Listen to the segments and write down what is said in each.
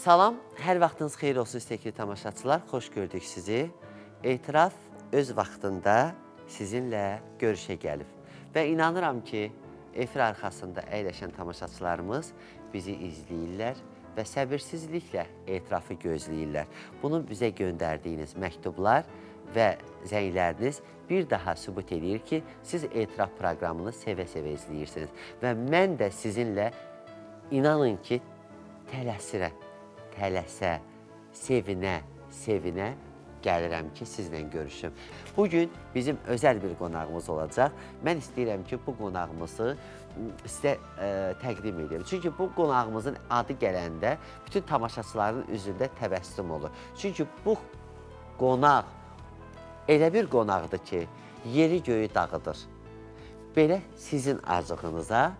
Salam, hər vaxtınız xeyir olsun istəkli tamaşaçılar, xoş gördük sizi. Etiraf öz vaxtında sizinlə görüşə gəlib və inanıram ki, efir arxasında əyləşən tamaşaçılarımız bizi izləyirlər və səbirsizliklə etirafı gözləyirlər. Bunu bizə göndərdiyiniz məktublar və zəngləriniz bir daha sübut edir ki, siz etiraf proqramını sevə-sevə izləyirsiniz və mən də sizinlə inanın ki, tələsə, sevinə gəlirəm ki, sizlə görüşüm. Bugün bizim özəl bir qonağımız olacaq. Mən istəyirəm ki, bu qonağımızı sizə təqdim edeyim. Çünki bu qonağımızın adı gələndə bütün tamaşaçıların üzündə təbəssüm olur. Çünki bu qonaq elə bir qonaqdır ki, yeri göyü dağıdır. Belə sizin acığınıza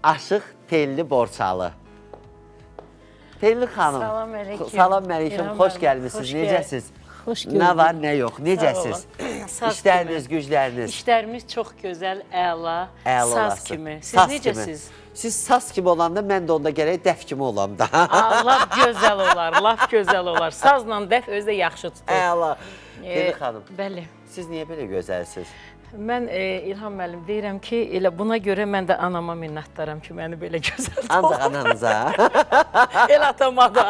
Aşıq Telli Borçalı. Telli xanım, salam əleyküm. Salam əleyküm, xoş gəlmişsiniz, necəsiz? Xoş gördük. Nə var, nə yox, necəsiz? İşləriniz, gücləriniz? İşlərimiz çox gözəl, əla, saz kimi. Siz necəsiz? Siz saz kimi olanda, mən də onda gərək dəf kimi olam da. Laf gözəl olar, laf gözəl olar. Sazla dəf özü də yaxşı tutur. Əla. Telli xanım, bəli. Siz niyə belə gözəlsiniz? Mən İlham müəllim deyirəm ki, elə buna görə mən də anama minnətdaram ki, məni belə gözəl doğur. Ancaq ananıza. El atama da.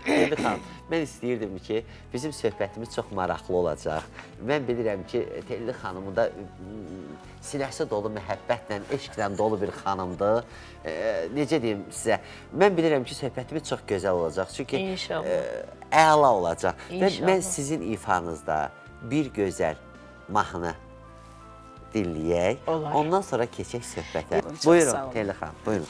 Telli xanım, mən istəyirdim ki, bizim söhbətimiz çox maraqlı olacaq. Mən bilirəm ki, Telli xanımı da sinəsi dolu məhəbbətlə, eşqlə dolu bir xanımdır. Necə deyim sizə, mən bilirəm ki, söhbətimiz çox gözəl olacaq. Çünki əla olacaq. Və mən sizin ifanızda bir gözəl mahnı dinləyək. Ondan sonra keçək söhbətə. Buyurun, Telli xanım, buyurun.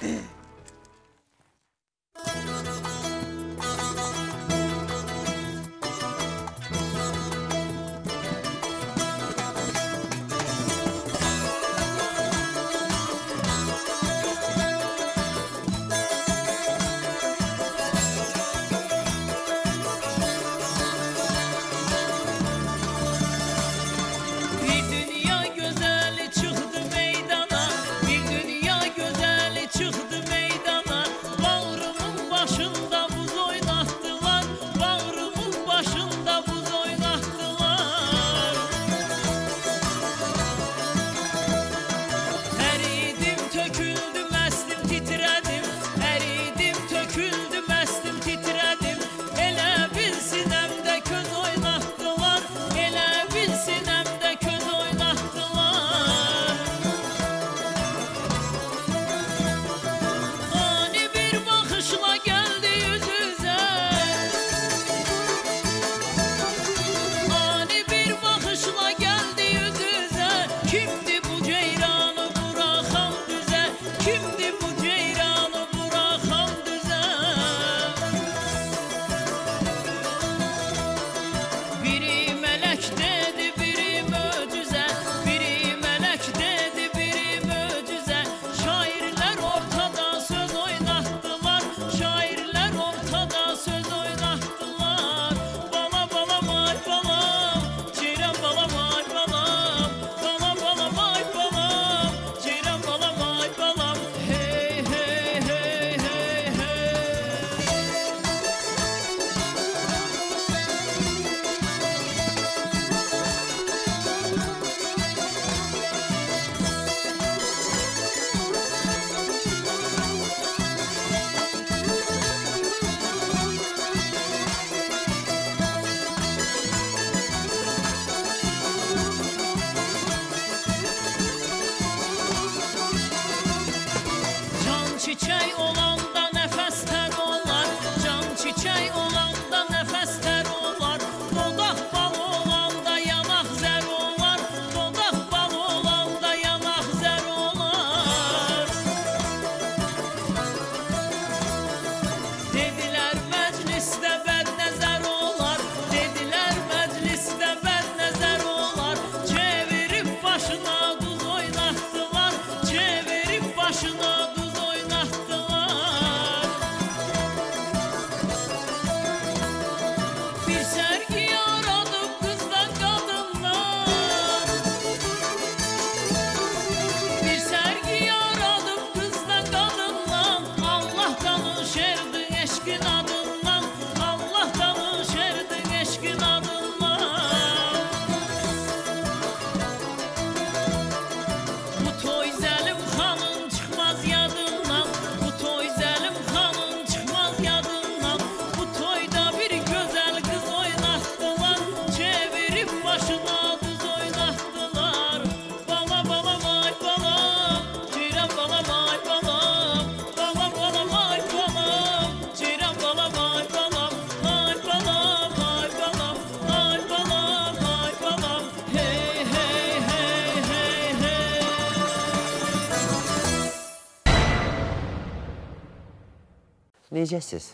necəsiz?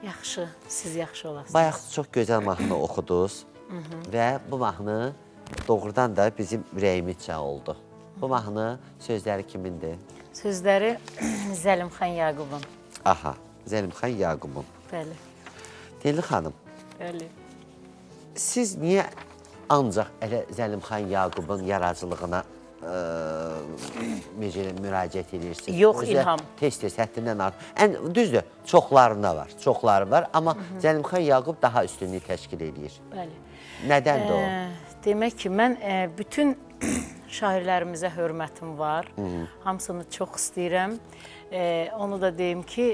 Yaxşı, siz yaxşı olasınız. Bayaq çox gözəl mahnı oxudunuz və bu mahnı doğrudan da bizim ürəyimizcə oldu. Bu mahnı sözləri kimindir? Sözləri Zəlimxan Yaqubun. Aha, Zəlimxan Yaqubun. Bəli, Deli xanım, bəli. siz niyə ancaq elə Zəlimxan Yaqubun yaradıcılığına müraciət edirsiniz? Yox, İlham. Tez-tez, həddindən artıq. Düzdür, çoxlarında var, çoxları var. Amma Zəlimxan Yaqub daha üstünlüyü təşkil edir. Bəli. Nədəndir o? Demək ki, mən bütün şairlərimizə hörmətim var. Hamısını çox istəyirəm. Onu da deyim ki,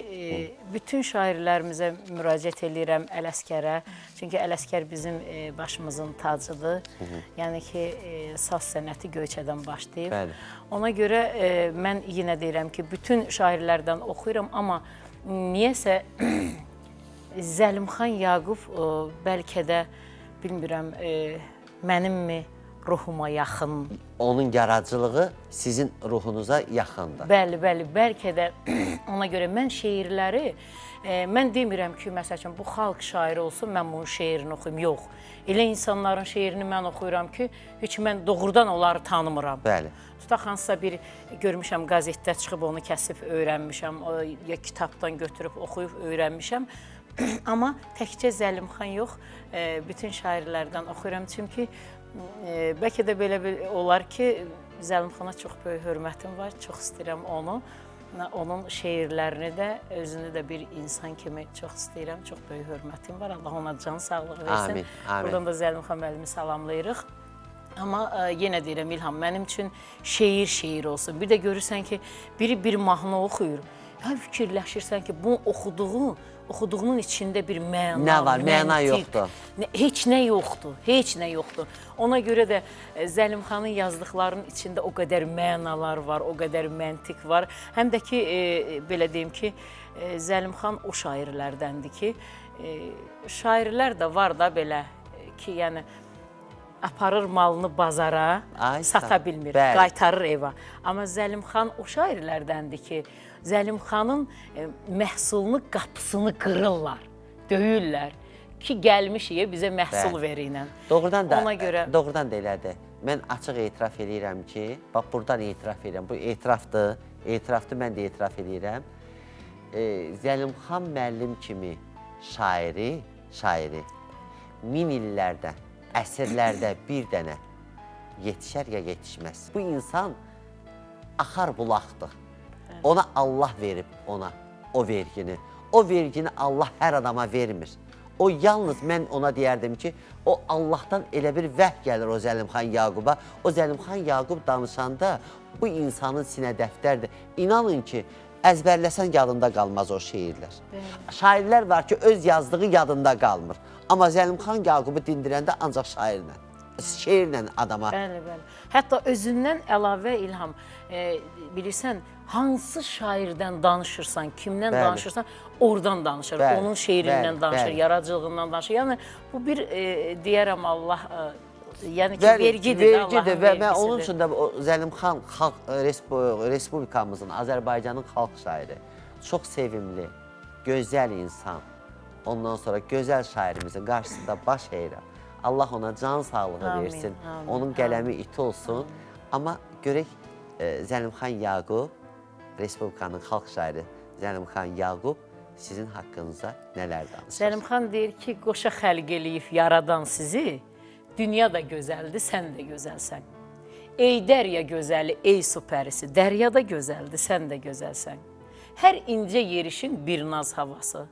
bütün şairlərimizə müraciət edirəm Ələsgərə. Çünki Ələsgər bizim başımızın tacıdır. Yəni ki, saz sənəti Göyçədən başlayıb. Bəli. Ona görə mən yenə deyirəm ki, bütün şairlərdən oxuyuram, amma niyəsə Zəlimxan Yaqub bəlkə də, bilmirəm, mənimmi ruhuma yaxın. Onun yaradıcılığı sizin ruhunuza yaxındır. Bəli, bəli, bəlkə də ona görə mən şeirləri, mən demirəm ki, məsəl üçün, bu xalq şairi olsun, mən bunun şeirini oxuyum, yox. Elə insanların şeirini mən oxuyuram ki, heç mən doğrudan onları tanımıram. Bəli. Tutaq hansısa bir görmüşəm, qazetdə çıxıb onu kəsib öyrənmişəm, ya kitabdan götürüb oxuyub öyrənmişəm. Amma təkcə Zəlimxan yox, bütün şairlərdən oxuyuram. Çünki bəlkə də belə olar ki, Zəlimxana çox böyük hörmətim var, çox istəyirəm onu. Onun şeirlərini də, özünü də bir insan kimi çox istəyirəm, çox böyük hörmətim var. Allah ona can sağlığı versin. Amin, amin. Buradan da Zəlimxan müəllimi salamlayırıq. Amma yenə deyirəm, İlham, mənim üçün şeir olsun. Bir də görürsən ki, biri bir mahnı oxuyur. Ya fikirləşirsən ki, bu oxuduğunun içində bir məna, nə var, məna yoxdur. Heç nə yoxdur, heç nə yoxdur. Ona görə də Zəlimxanın yazdıqlarının içində o qədər mənalar var, o qədər məntiq var. Həm də ki, belə deyim ki, Zəlimxan o şairlərdəndir ki, şairlər də var da belə ki, yəni, aparır malını bazara, sata bilmir, qaytarır eva. Amma Zəlimxan o şairlərdəndir ki, Zəlimxanın məhsulunu, qapısını qırırlar, döyürlər ki, gəlmişik bizə məhsul verin. Doğrudan da elədir. Mən açıq etiraf edirəm ki, bax, buradan etiraf edirəm, bu etirafdır, mən də etiraf edirəm. Zəlimxan müəllim kimi şairi 1000 illərdə, əsrlərdə bir dənə yetişər ya yetişməz. Bu insan axar bulaqdır. Ona Allah verib o vergini. O vergini Allah hər adama vermir. O yalnız mən ona deyərdim ki, o Allahdan elə bir vəh gəlir o Zəlimxan Yaquba. O Zəlimxan Yaqub danışanda bu insanın sinə dəftərdir. İnanın ki, əzbərləsən yadında qalmaz o şeirlər. Şairlər var ki, öz yazdığı yadında qalmır. Amma Zəlimxan Yaqubu dindirəndə ancaq şeirlə adama. Bəli, bəli. Hətta özündən əlavə İlham, bilirsən, hansı şairdən danışırsan, kimdən danışırsan, oradan danışır. Onun şeirindən danışır, yaradıcılığından danışır. Yəni, bu bir, deyərəm Allah, yəni ki, vergidir, Allahın vergisidir. Və onun üçün də Zəlimxan Respublikamızın, Azərbaycanın xalq şairi, çox sevimli, gözəl insan, ondan sonra gözəl şairimizin qarşısında baş eğirəm. Allah ona can sağlığı versin, onun qələmi iti olsun. Amma görək, Zəlimxan Yaqub, Respublikanın xalq şairi Zəlimxan Yaqub sizin haqqınıza nələr danışır? Zəlimxan deyir ki, qoşa xəlq eləyib yaradan sizi, dünya da gözəldir, sən də gözəlsən. Ey dərya gözəli, ey su pərisi, dərya da gözəldir, sən də gözəlsən. Hər incə yerişin bir naz havası,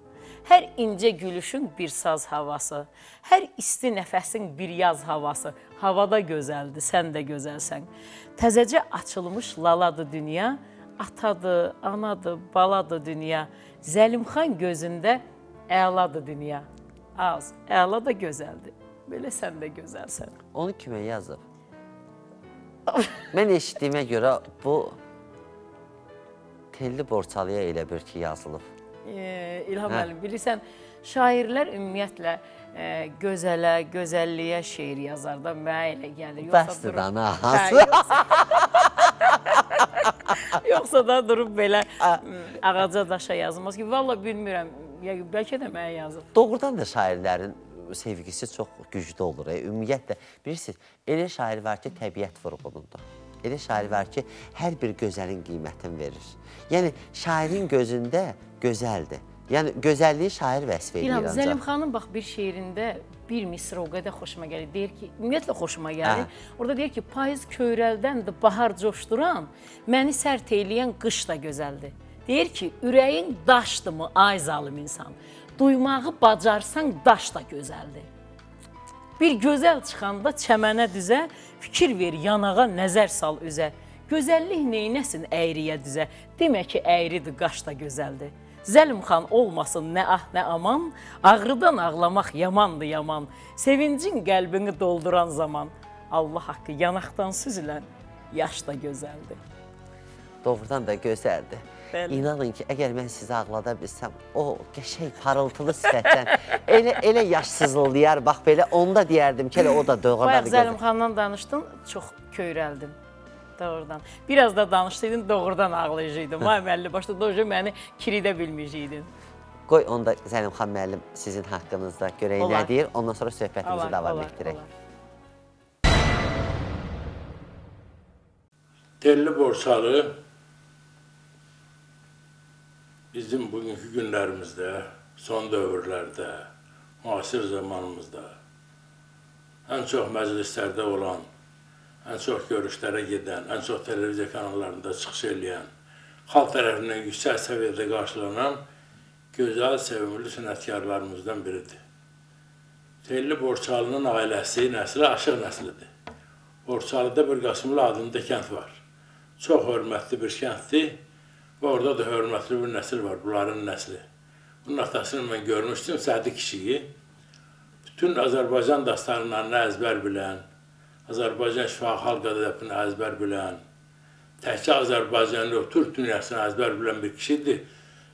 hər incə gülüşün bir saz havası, hər isti nəfəsin bir yaz havası, havada gözəldir, sən də gözəlsən. Təzəcə açılmış laladır dünya, atadır, anadır, baladır dünya. Zəlimxan gözündə əladır dünya. Az, əla da gözəldir. Belə sən də gözəlsən. Onu kimə yazıb? Mən eşitdiyimə görə bu Telli Borçalıya elə bir ki yazılıb. İlham müəllim, bilirsən, şairlər ümumiyyətlə gözələ, gözəlliyə şeir yazar da mənə elə gəlir. Bəsdir ana. Yoxsa da durub belə ağaca daşa yazılmaz ki, valla bilmirəm, bəlkə də mənə yazıb. Doğrudan da şairlərin sevgisi çox güclü olur. Ümumiyyətlə, bilirsiniz, elə şair var ki, təbiət vurğununda. Elə şair var ki, hər bir gözəlin qiymətini verir. Yəni, şairin gözündə gözəldir. Yəni, gözəlliyi şair vəsf edir ancaq. Zəlim xanım, bax, bir şeirində bir misra o qədər xoşuma gəlir. Deyir ki, ümumiyyətlə xoşuma gəlir. Orada deyir ki, payız köyrəldəndir, bahar coşduran, məni sərt eyləyən qış da gözəldir. Deyir ki, ürəyin daşdır mı, ay zalım insan? Duymağı bacarsan, daş da gözəldir. Bir gözəl çıxanda çəmənə düzə, fikir ver, yanağa nəzər sal üzə. Gözəllik neynəsin əyriyə düzə? Demək ki, əyridir, qaş da gözəldir. Zəlim xan olmasın nə ah nə aman, ağrıdan ağlamaq yamandır yaman. Sevincin qəlbini dolduran zaman, Allah haqqı yanaqdan süzülən yaş da gözəldir. Doğrudan da gözəldir. Bəli. İnanın ki, əgər mən sizi ağlada bilsəm, o qəşəng parıltılı sifətdən elə yaş sızıldayar. Bax belə, onu da deyərdim ki, o da doğrudan da gözəl. Zəlim xandan danışdın, çox köyrəldim. Doğrudan. Biraz da danışsaydın, doğrudan ağlayıcıydın. Müəllim başda doğruca məni kiridə bilməyiciydin. Qoy, onda Zəlim xan müəllim sizin haqqınızda görək nə deyir. Ondan sonra söhbətimizi davam etdirək. Telli Borçalı bizim bugünkü günlərimizdə, son dövrlərdə, müasir zamanımızda ən çox məclislərdə olan, ən çox görüşlərə gedən, ən çox televiziya kanallarında çıxış eləyən, xalq tərəfindən yüksək səviyyədə qarşılanan gözəl, sevimli sənətkarlarımızdan biridir. Telli Borçalının ailəsi, nəsli Aşıq nəslidir. Borçalıda bir Qasımlı adında kənd var. Çox hörmətli bir kənddir və orada da hörmətli bir nəsil var, bunların nəsli. Bunun atasını mən görmüşdüm, Sədi kişiyi. Bütün Azərbaycan dastanlarını əzbər bilən, Azərbaycan şifahi xalq ədəbiyyatını əzbər bilən, təkcə Azərbaycanlı, Türk dünyasını əzbər bilən bir kişidir.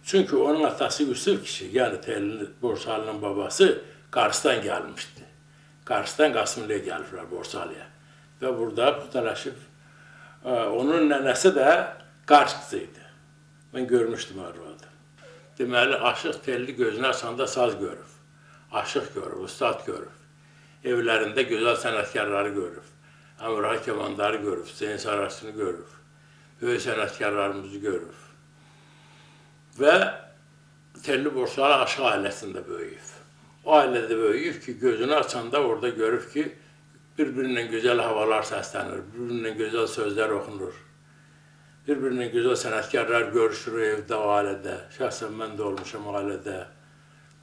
Çünki onun atası Yusuf kişi, yəni Telli Borçalının babası Qarsdan gəlmişdi. Qarsdan Qasımlıya gəliblər Borçalıya və burada puxtalaşıb. Onun nənəsi də Qars qızı idi. Mən görmüşdüm arvadı. Deməli, Aşıq Telli gözünü açanda saz görüb, aşıq görüb, ustad görüb. Evlərində gözəl sənətkarları görüb, Əmrah Kemandarı görüb, Hüseyin Saraçını görüb, böyük sənətkarlarımızı görüb. Və Telli Borçalı Aşıq ailəsində böyüyüb. O ailədə böyüyüb ki, gözünü açanda orada görüb ki, bir-birindən gözəl havalar səslənir, bir-birindən gözəl sözlər oxunur, bir-birindən gözəl sənətkarlar görüşür evdə, o ailədə. Şəxsən mən də olmuşam o ailədə.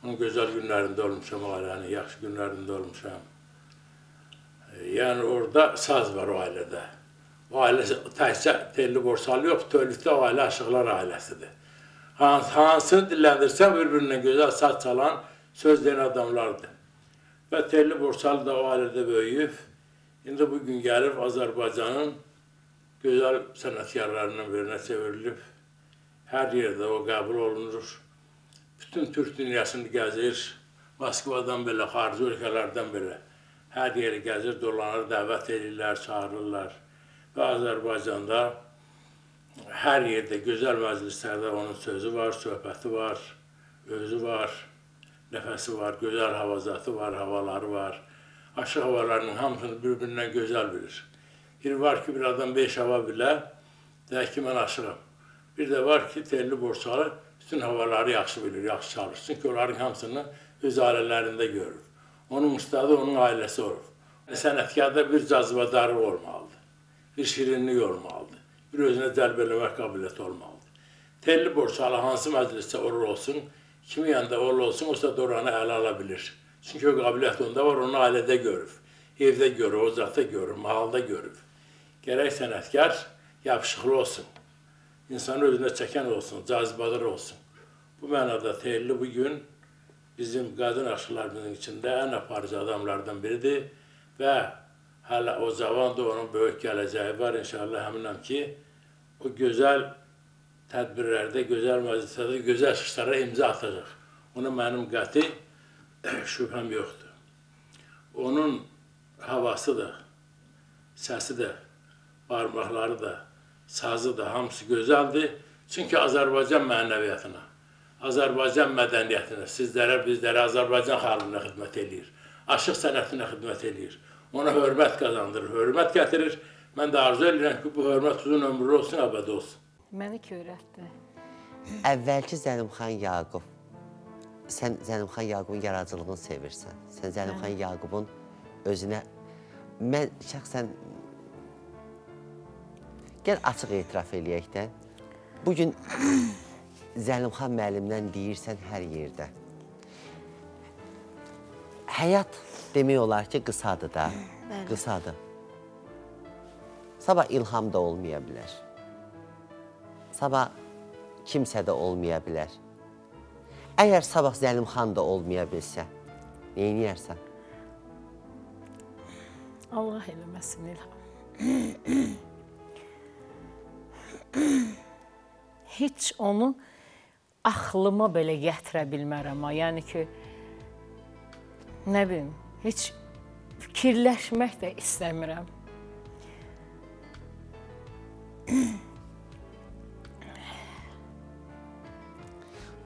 Onun gözəl günlərində olmuşam o ailənin, yaxşı günlərində olmuşam. Yəni orada saz var o ailədə. O ailə təkcə Telli Borçalı yox, bütövlükdə o ailə Aşıqlar ailəsidir. Hansını dilləndirsə bir-birindən gözəl saz çalan, söz deyən adamlardır. Və Telli Borçalı da o ailədə böyüyüb. İndi bugün gəlib Azərbaycanın gözəl sənətkarlarından birinə çevrilib. Hər yerdə o qəbul olunur. Bütün Türk dünyasını gəzir, Moskvadan belə, xarici ölkələrdən belə. Hər yeri gəzir, dolanır, dəvət edirlər, çağırırlar. Və Azərbaycanda hər yerdə, gözəl məclislərdə onun sözü var, söhbəti var, özü var, nəfəsi var, gözəl havazatı var, havaları var. Aşıq havalarının hamısını bir-birindən gözəl bilir. Bir var ki, bir adam 5 hava bilə, deyək ki, mən aşığım. Bir də var ki, Telli Borçalı bütün havaları yaxşı bilir, yaxşı çalışır. Çünki onların hamısını öz ailələrində görür. Onun ustadı, onun ailəsi olur. Sənətkarda bir cazibədarlıq olmalıdır, bir şirinlik olmalıdır, bir özünə cəlb eləmək qabiliyyəti olmalıdır. Telli Borçalı hansı məclisdə olur olsun, kimi yanında olur olsun, o da oranı ələ ala bilir. Çünki o qabiliyyət onda var, onu ailədə görür, evdə görür, ocaqda görür, mahalda görür. Gərək sənətkar yapışıqlı olsun, insanı özünə çəkən olsun, cazibadar olsun. Bu mənada Telli bugün bizim qadın aşıqlarımızın içində ən aparıcı adamlardan biridir və hələ o zavanda onun böyük gələcəyi var. İnşallah həminəm ki, o gözəl tədbirlərdə, gözəl məclislərdə, gözəl işlərə imza atacaq. Ona mənim qəti şübhəm yoxdur. Onun havası da, səsi də, barmaqları da, sazı da hamısı gözəldir. Çünki Azərbaycan mənəviyyatına, Azərbaycan mədəniyyətinə, sizlərə, bizlərə, Azərbaycan xalqına xidmət edir. Aşıq sənətinə xidmət edir. Ona hörmət qazandırır, hörmət gətirir. Mən də arzu edirəm ki, bu hörmət uzun ömürlü olsun, əbədi olsun. Məni ki öyrətdi. Əvvəlki Zəlimxan Yaqub, sən Zəlimxan Yaqubun yaradıcılığını sevirsən. Sən Zəlimxan Yaqubun özünə, mən şəxsən, gəl açıq etiraf eləyək də, bugün Zəlimxan müəllimdən deyirsən hər yerdə. Həyat demək olar ki, qısadır da, qısadır. Sabah İlham da olmaya bilər. Sabah kimsə də olmaya bilər. Əgər sabah Zəlimxan da olmaya bilsə, neyniyərsən? Allah eləməsin İlham. Heç onu axlıma belə gətirə bilmərəm. Yəni ki, nə bilim, heç fikirləşmək də istəmirəm.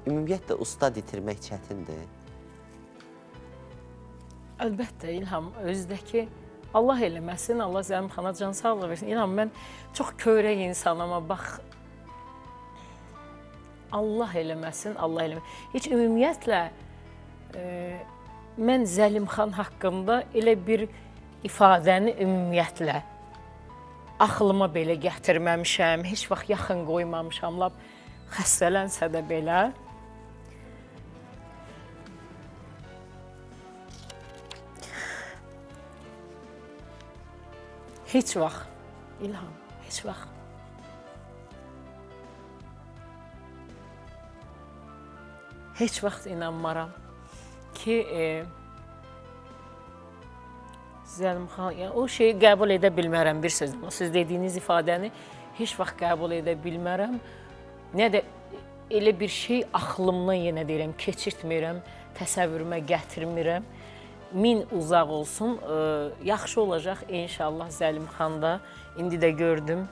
Ümumiyyətlə, ustad itirmək çətindir. Əlbəttə, İlham, özdəki Allah eləməsin, Allah Zəlimxana can sağlığı versin. İlham, mən çox köyrək insanam, amma bax, Allah eləməsin, Allah eləməsin. Heç ümumiyyətlə, mən Zəlimxan haqqında elə bir ifadəni ümumiyyətlə axlıma belə gətirməmişəm, heç vaxt yaxın qoymamışam, lap xəstələnsə də belə. Heç vaxt, İlham, heç vaxt. Heç vaxt inanmaram ki, Zəlimxan, yəni o şeyi qəbul edə bilmərəm bir sözlə. Siz dediyiniz ifadəni heç vaxt qəbul edə bilmərəm. Nə də elə bir şey axlımdan yenə deyirəm, keçirtmirəm, təsəvvürümə gətirmirəm. Min uzaq olsun, yaxşı olacaq inşallah Zəlimxanda. İndi də gördüm,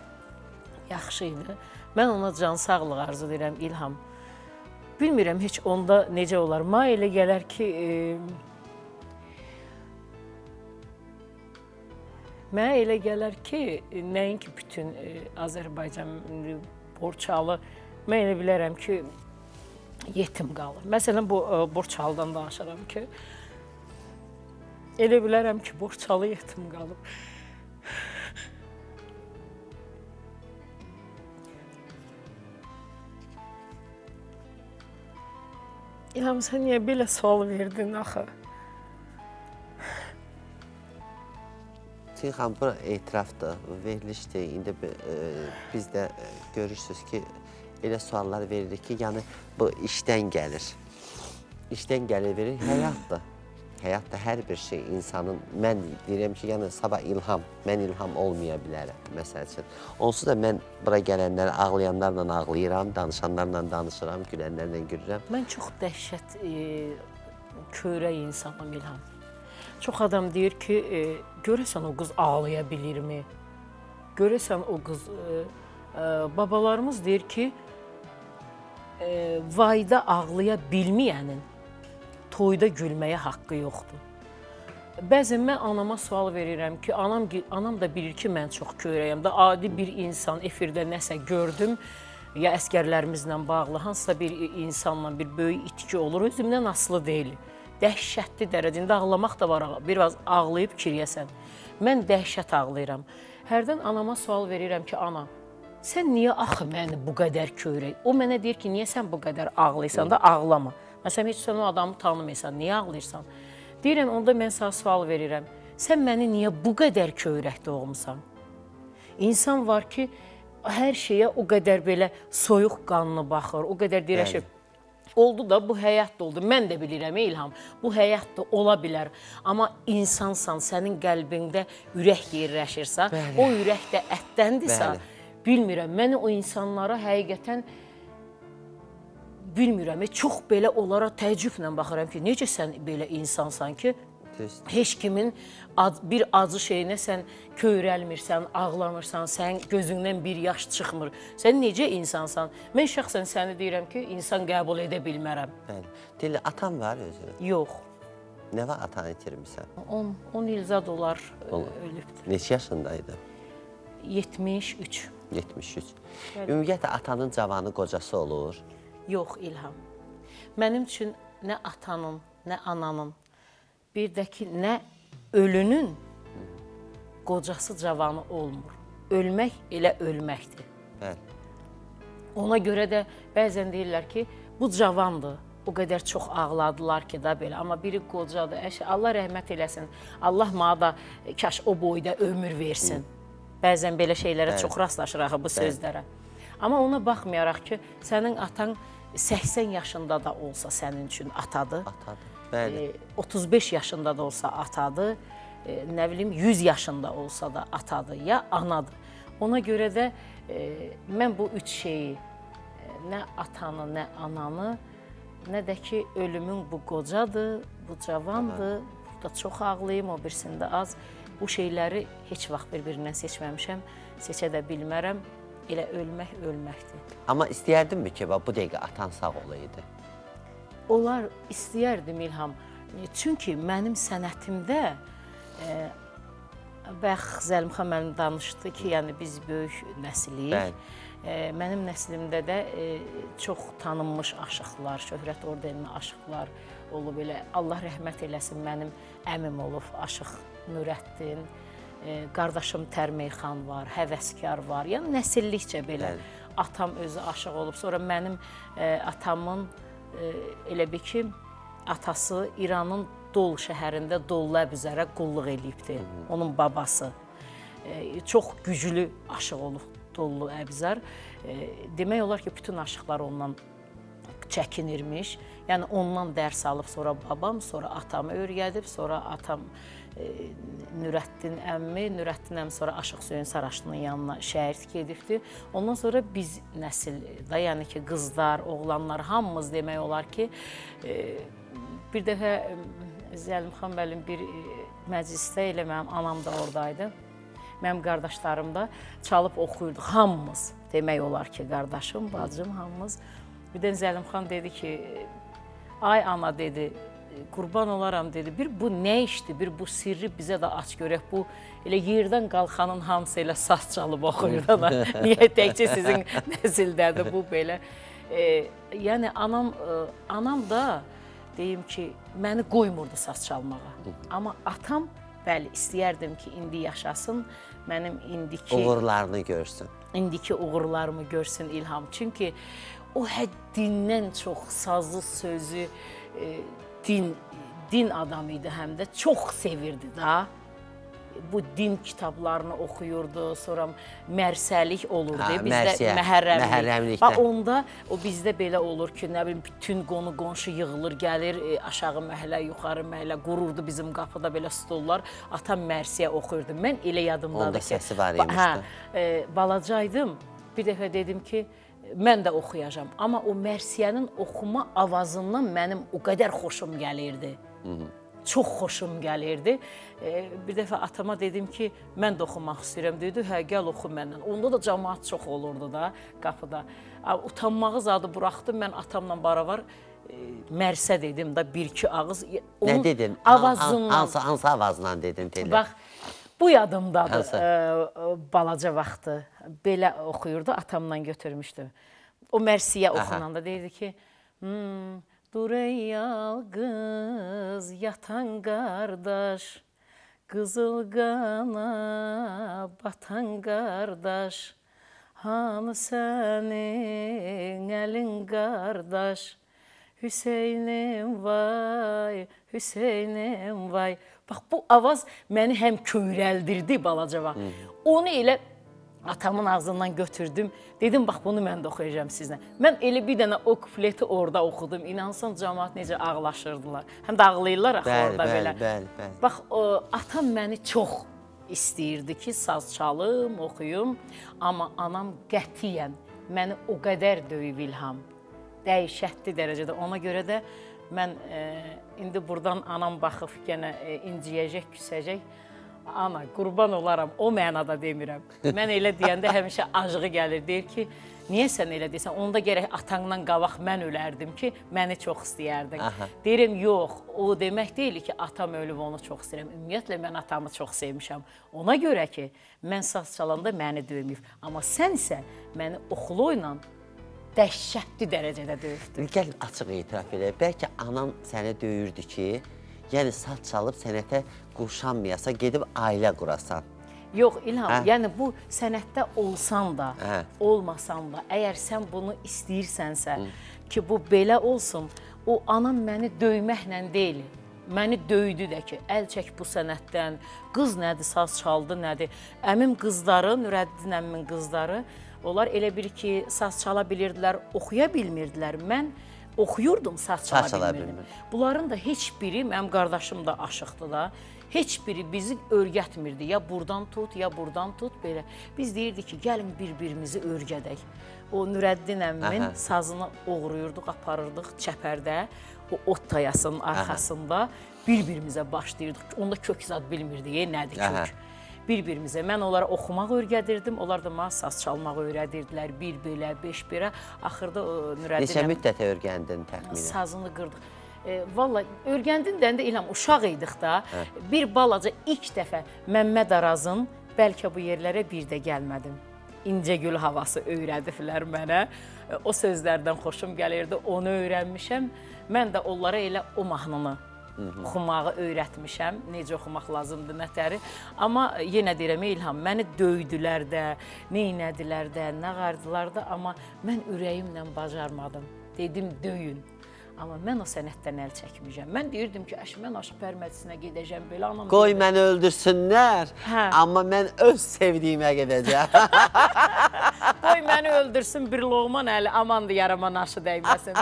yaxşı idi. Mən ona can sağlığı arzu edirəm, İlham. Bilmirəm, heç onda necə olar. Mənə elə gələr ki, mənə elə gələr ki, nəinki bütün Azərbaycan Borçalı, mən elə bilərəm ki, yetim qalır. Məsələn, bu Borçalıdan danışıram ki, elə bilərəm ki, Borçalı yetim qalıb. İlham, sən niyə belə sual verdin axı? İlham, bura etirafdır, verilişdir. İndi biz də görürsünüz ki, elə suallar veririk ki, yəni bu işdən gəlir. İşdən gəlir, verir, həyatdır. Həyatda hər bir şey insanın, mən deyirəm ki, yəni sabah İlham, mən İlham olmaya bilərəm, məsəl üçün. Onsuz da mən bura gələnləri ağlayanlarla ağlayıram, danışanlarla danışıram, gülənlərlə gülürəm. Mən çox dəhşət köyrək insanım, İlham. Çox adam deyir ki, görəsən o qız ağlaya bilirmi? Görəsən o qız, babalarımız deyir ki, vayda ağlaya bilməyənin toyda gülməyə haqqı yoxdur. Bəzən mən anama sual verirəm ki, anam da bilir ki, mən çox köyrəyəm də, adi bir insan efirdə nəsə gördüm, ya əskərlərimizlə bağlı, hansısa bir insanla bir böyük itki olur, özümdən asılı deyil. Dəhşətli dərəcəndə ağlamaq da var, biraz ağlayıb kiryəsən. Mən dəhşət ağlayıram. Hərdən anama sual verirəm ki, ana, sən niyə axı məni bu qədər köyrək? O mənə deyir ki, niyə sən bu qədər ağlayırsan da ağlama. Məsələn, heç sən o adamı tanımıysan, niyə ağlayırsan? Deyirəm, onda mən sana sual verirəm. Sən məni niyə bu qədər köyrək doğmusan? İnsan var ki, hər şeyə o qədər belə soyuq qanlı baxır, o qədər dirəşir. Oldu da, bu həyat da oldu. Mən də bilirəm, İlham, bu həyat da ola bilər. Amma insansan, sənin qəlbində ürək yerləşirsə, o ürək də ətdəndirsə, bilmirəm, mən o insanlara həqiqətən bilmirəm, çox belə onlara təəccüblə baxıram ki, necə sən belə insansan ki, Heç kimin bir acı şeyinə sən köyrəlmirsən, ağlamırsan, sən gözündən bir yaş çıxmır. Sən necə insansan? Mən şəxsən səni deyirəm ki, insan qəbul edə bilmərəm. Bəli. Deyirlər, atan var özü. Yox. Nə var atanı itirmirsən? 10 il zad olar ölübdür. Neçə yaşındaydı? 73. 73. Ümumiyyətlə, atanın cavanı qocası olur. Yox, İlham. Mənim üçün nə atanın, nə ananın, bir də ki, nə ölünün qocası cavanı olmur. Ölmək elə ölməkdir. Bəli. Ona görə də bəzən deyirlər ki, bu cavandır. O qədər çox ağladılar ki da belə. Amma biri qocadır. Allah rəhmət eləsin. Allah mənə da kaş o boyda ömür versin. Bəzən belə şeylərə çox rastlaşırıq bu sözlərə. Amma ona baxmayaraq ki, sənin atan 80 yaşında da olsa sənin üçün atadır. Atadır, bəli. 35 yaşında da olsa atadır. Nə bilim, 100 yaşında olsa da atadır, ya anadır. Ona görə də mən bu üç şeyi, nə atanı, nə ananı, nə də ki, ölümün bu qocadır, bu cavandır, burada çox ağlayım, o birisində az. Bu şeyləri heç vaxt bir-birindən seçməmişəm, seçə də bilmərəm. Elə ölmək ölməkdir. Amma istəyərdinmi ki, bu dəqiqə atan sağ olaydı? Onlar istəyərdim, İlham. Çünki mənim sənətimdə, bəx Zəlimxan mənim danışdı ki, yəni biz böyük nəsiliyik. Mənim nəslimdə də çox tanınmış aşıqlar, şöhrət ordeninə aşıqlar olub. Allah rəhmət eləsin, mənim əmim olub, Aşıq Nurəddin, qardaşım Tərmeyxan var, Həvəskar var. Yəni nəsillikcə belə atam özü aşıq olub. Sonra mənim atamın elə bir ki, atası İranın Dol şəhərində Dolləb üzərə qulluq eləyibdir, onun babası. Çox güclü aşıq olub Dollu Əbzər. Demək olar ki, bütün aşıqlar ondan çəkinirmiş. Yəni ondan dərs alıb, sonra babam, sonra atamı öyrədib, sonra atam Nurəddin əmmi, Nurəddin əmmi sonra Aşıq Hüseyn Saraçlının yanına şəhidlik edibdir. Ondan sonra biz nəsildə, yəni ki, qızlar, oğlanlar, hamımız demək olar ki, bir dəfə Zəlimxan müəllim bir məclisdə elə mənim anam da oradaydı. Mənim qardaşlarım da çalıb oxuyurduq, hamımız demək olar ki, qardaşım, bacım, hamımız. Birdən Zəlimxan dedi ki, ay ana dedi, qurban olaram dedi, bir bu nə işdir, bir bu sirri bizə də aç görək, bu elə yerdən qalxanın hamısı elə saz çalıb oxuyur da, niyə təkcə sizin nəsildədir bu belə. Yəni anam da deyim ki, məni qoymurdu saz çalmağa, amma atam, bəli, istəyərdim ki, indi yaşasın, mənim indiki uğurlarını görsün. İndiki uğurlarımı görsün İlham, çünki o həddindən çox sazlı sözü, din adamı idi həm də, çox sevirdi da. Bu din kitablarını oxuyurdu, sonra mərsəlik olurdu, bizdə məhərrəmlik. Onda o bizdə belə olur ki, nə bilim, bütün qonşu yığılır, gəlir, aşağı məhəllə, yuxarı məhəllə, qururdu bizim qapıda belə stollar, atam mərsiyə oxuyurdu. Mən elə yadımdadır ki, onda səsi var imiş. Balacaydım, bir dəfə dedim ki, mən də oxuyacam. Amma o mərsiyənin oxuma avazından mənim o qədər xoşum gəlirdi. Çox xoşum gəlirdi. Bir dəfə atama dedim ki, mən də oxumaq istəyirəm. Dedi, hə, gəl oxu məndən. Onda da cəmaat çox olurdu da qapıda. Utanmağı zadı buraxdım, mən atamla baravar mərsə dedim da, bir-iki ağız. Nə dedin? Avazından. Hansı avazla dedin? Bax, bu yadımdadır, balaca vaxtı. Belə oxuyurdu, atamla götürmüşdü. O mərsiyə oxunanda deyirdi ki, dur ey yalqız yatan qardaş, qızıl qana batan qardaş, hanı sənin əlin qardaş, Hüseynim vay, Hüseynim vay. Bax, bu avaz məni həm köyrəldirdi balaca vaxt. Onu elə atamın ağzından götürdüm. Dedim, bax, bunu mən də oxuyacağam sizlə. Mən elə bir dənə o kupleti orada oxudum. İnansan, cəmaat necə ağlaşırdılar. Həm də ağlayırlar axı orada belə. Bəli. Bax, atam məni çox istəyirdi ki, saz çalım, oxuyum. Amma anam qətiyyən məni o qədər döyüb İlham. Dəhşətli dərəcədə. Ona görə də Mən indi buradan anam baxıb yenə inciyəcək, küsəcək. Ana, qurban olaram, o mənada demirəm. Mən elə deyəndə həmişə acığı gəlir, deyir ki, niyə sən elə deyirsən? Onda gərək atandan qabaq mən ölərdim ki, məni çox istəyərdin. Deyirəm, yox, o demək deyil ki, atam ölüb, onu çox istəyirəm. Ümumiyyətlə, mən atamı çox sevmişəm. Ona görə ki, mən saz çalanda məni döyməyib. Amma sən isə məni oxulu ilə dəhşətli dərəcədə döyübdün. Gəl açıq etiraf elə. Bəlkə anan səni döyürdü ki, yəni saz çalıb sənətə qurşanmayasa, gedib ailə qurasan. Yox, İlham, yəni bu sənətdə olsan da, olmasan da, əgər sən bunu istəyirsənsə ki, bu belə olsun, o anam məni döyməklə deyil, məni döydü də ki, əl çək bu sənətdən, qız nədir, saz çaldı nədir. Əmim qızları, Nürəddin əmmin qızları, onlar elə bir ki, saz çala bilirdilər, oxuya bilmirdilər. Mən oxuyurdum, saz çala bilmirdim. Bunların da heç biri, mənim qardaşım da aşıqdır da, heç biri bizi örgətmirdi. Ya buradan tut, ya buradan tut, belə. Biz deyirdik ki, gəlin bir-birimizi örgədək. O Nürəddin əmmin sazını oğruyurduq, aparırdıq çəpərdə, o ot tayasının arxasında bir-birimizə başlayırdıq. Onda kök zad bilmirdik, nədir kök. Bir-birimizə. Mən onlara oxumaq öyrədirdim, onlar da mənə saz çalmaq öyrədirdilər. Bir belə, beş belə. Axırda Nürəddin Neçə müddətə öyrəndin təxminən? Sazını qırdıq. Valla, öyrəndin dəndə İlham, uşaq idik da. Bir balaca ilk dəfə Məmməd Arazın bəlkə bu yerlərə bir də gəlmədim. İncəgül havası öyrədiblər mənə. O sözlərdən xoşum gəlirdi, onu öyrənmişəm. Mən də onlara elə o mahnını oxumağı öyrətmişəm, necə oxumaq lazımdır, nətəri. Amma yenə deyirəm, İlham, məni döydülər də, neynədilər də, nə qardılar da, amma mən ürəyimlə bacarmadım. Dedim, döyün. Amma mən o sənətdən əl çəkməyəcəm. Mən deyirdim ki, mən aşıq pərmətisinə gedəcəm, belə anam... Qoy məni öldürsünlər, amma mən öz sevdiyimə gedəcəm. Qoy məni öldürsün, bir loğman əli, amandır yarama naşı dəyməsin.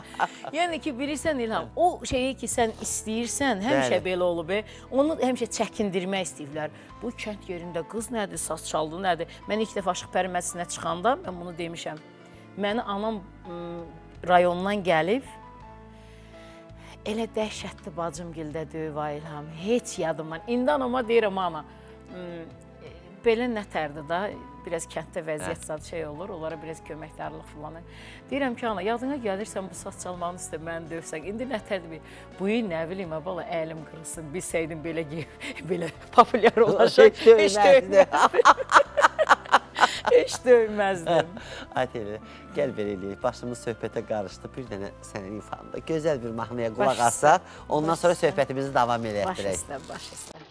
Yəni ki, bilirsən İlham, o şeyi ki, sən istəyirsən, həmişə belə olub, onu həmişə çəkindirmək istəyirlər. Bu kənd yerində qız nədir, saz çaldı nədir? Mən ilk dəfə aşıq pərmətisinə çıxanda, mən bunu demişəm. Məni anam rayondan gəlib, elə dəhşətli bacımgildə döyüb İlham, heç yadımdan. İndi anama deyirəm, ana, belə nətərdir da, biraz kənddə vəziyyət zad şey olur, onlara biraz köməkdarlıq falan. Deyirəm ki, ana, yadına gəlirsən bu saz çalmanı istə, məni dövsən. İndi nətərdir, bu il nə bileyim, bala, əlim qırılsın, bilsəydim belə geyib, belə populyar olacaq, heç döyməzdim. Heç döyməzdim. Ateli, gəl belə eləyək. Başımız söhbətə qarışdı. Bir dənə sənin ifanda gözəl bir mahnıya qulaq assaq, ondan sonra söhbətimizi davam elətdirək. Baş üstə.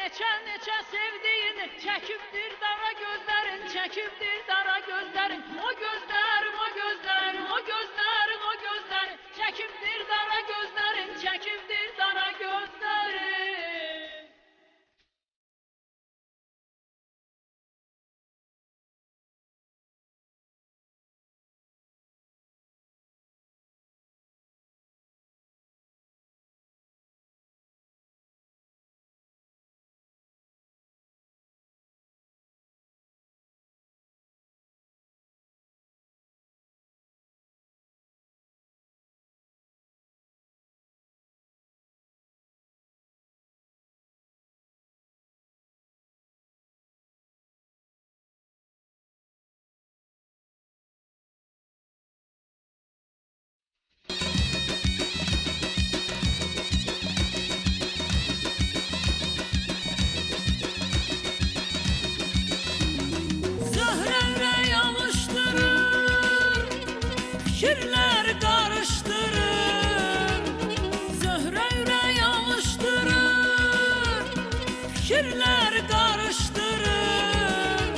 neçə sevdiyin çəkibdir dara gözlərin, çəkibdir dara gözlərin. O gözlərim, o gözlərim, o gözlərim, o gözlərim, çəkibdir dara gözlərin, çəkibdir dara gözlərin. Fikirlər qarışdırır, zöhrə ürək alışdırır, fikirlər qarışdırır,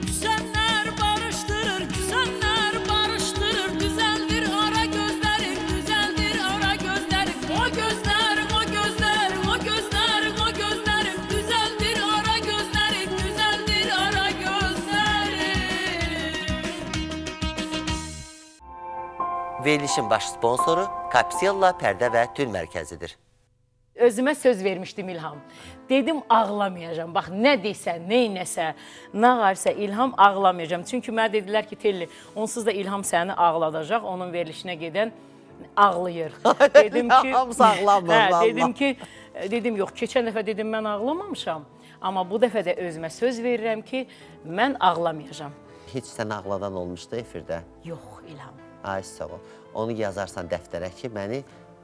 küsənlər barışdırır, küsənlər barışdırır, düzəldir ara gözlərin, düzəldir ara gözlərin, o gözlərim, o gözlərim, o gözlərim, o gözlərim, düzəldir ara gözlərin, düzəldir ara gözlərin. Verilişin baş sponsoru Kapsiyalla Pərdə və Tül Mərkəzidir. Özümə söz vermişdim İlham. Dedim ağlamayacağım. Bax nə desə, neynəsə, nə varsa İlham ağlamayacağım. Çünki mənə dedilər ki, Telli, onsuz da İlham səni ağladacaq. Onun verilişinə gedən ağlayır. Dedim ki, Hamısı ağlamır. Dedim yox, keçən dəfə dedim mən ağlamamışam. Amma bu dəfə də özümə söz verirəm ki, mən ağlamayacağam. Heç sən ağladan olmuşdu efirdə? Yox İlham. Ay sağ ol. Onu yazarsan dəftərə ki, məni